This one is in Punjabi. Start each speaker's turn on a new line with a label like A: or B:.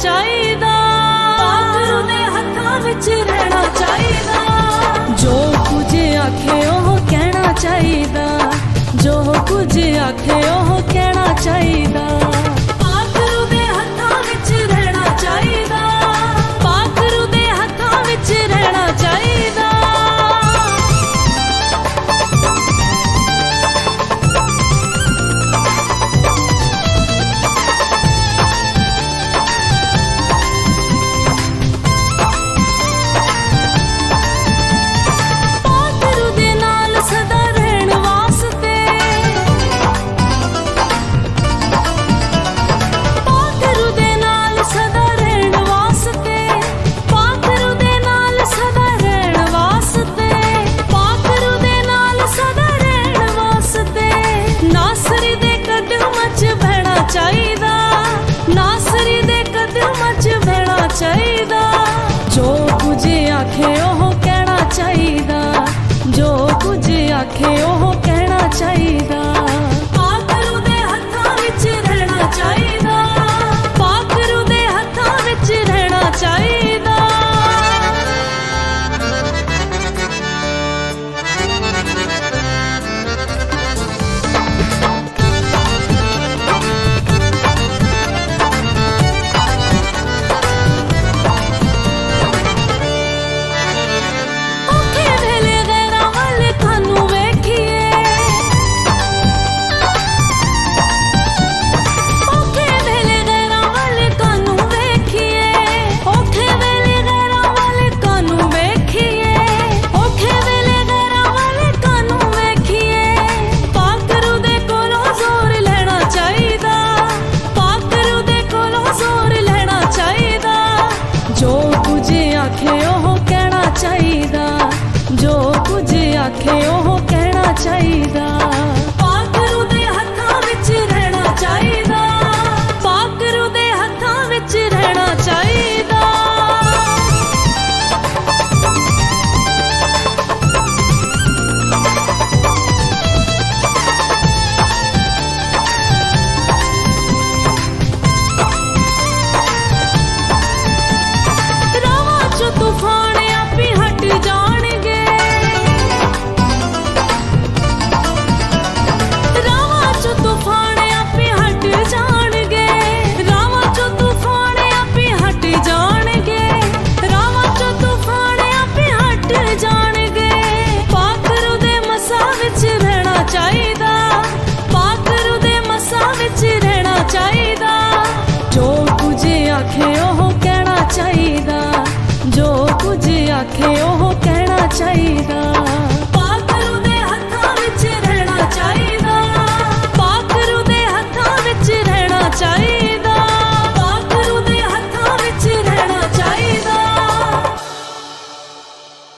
A: ਚਾਹੀਦਾ, ਪਾਕ ਦੇ ਹੱਥਾਂ ਵਿੱਚ ਰਹਿਣਾ ਚਾਹੀਦਾ। ਜੋ ਕੁਝ ਆਖੇ ਉਹ ਕਹਿਣਾ ਚਾਹੀਦਾ, ਜੋ ਕੁਝ ਆਖੇ ਉਹ ਕਹਿਣਾ ਚਾਹੀਦਾ। ਪਾਕ ਦੇ ਹੱਥਾਂ ਵਿੱਚ ਰਹਿਣਾ ਚਾਹੀਦਾ, ਪਾਕ ਦੇ ਹੱਥਾਂ ਵਿੱਚ ਰਹਿਣਾ ਚਾਹੀਦਾ। ਚਾਹੀਦਾ ਨਾਸਰੀ ਦੇ ਕਦਮਾਂ 'ਚ ਬਹਿਣਾ ਚਾਹੀਦਾ। ਜੋ ਕੁਝ ਆਖੇ ਉਹ ਕਹਿਣਾ ਚਾਹੀਦਾ, ਜੋ ਕੁਝ ਆਖੇ ਉਹ ਕਹਿਣਾ ਚਾਹੀਦਾ। ਪਾਕ ਦੇ ਹੱਥਾਂ ਵਿੱਚ ਰਹਿਣਾ ਚਾਹੀਦਾ, ਪਾਕ ਦੇ ਹੱਥਾਂ ਵਿੱਚ ਰਹਿਣਾ ਚਾਹੀਦਾ। ਜੋ ਕੁਝ ਆਖੇ ਉਹ ਕਹਿਣਾ ਚਾਹੀਦਾ। ਪਾਕ ਦੇ ਹੱਥਾਂ ਵਿੱਚ ਰਹਿਣਾ ਚਾਹੀਦਾ, ਪਾਕ ਦੇ ਹੱਥਾਂ ਵਿੱਚ ਰਹਿਣਾ ਚਾਹੀਦਾ। ਰਾਵਾਂ 'ਚੋਂ ਤੂਫਾਨ ਆਪੇ ਹਟ ਜਾਣਗੇ, ਰਾਵਾਂ 'ਚੋਂ ਤੂਫਾਨ ਆਪੇ ਹਟ ਜਾਣਗੇ, ਰਾਵਾਂ 'ਚੋਂ ਤੂਫਾਨ ਆਪੇ ਹਟ ਜਾਣਗੇ, ਰਾਵਾਂ 'ਚੋਂ ਤੂਫਾਨ ਆਪੇ ਹਟ ਜਾਣਗੇ। ਪਾਕ ਦੇ ਮਸਾਂ ਵਿੱਚ ਰਹਿਣਾ ਚਾਹੀਦਾ, ਪਾਕ ਦੇ ਮਸਾਂ ਵਿੱਚ ਰਹਿਣਾ ਚਾਹੀਦਾ। ਜੋ ਕੁਝ ਆਖੇ ਉਹ ਕਹਿਣਾ ਚਾਹੀਦਾ, ਜੋ ਕੁਝ ਆਖੇ ਉਹ ਕਹਿਣਾ ਚਾਹੀਦਾ।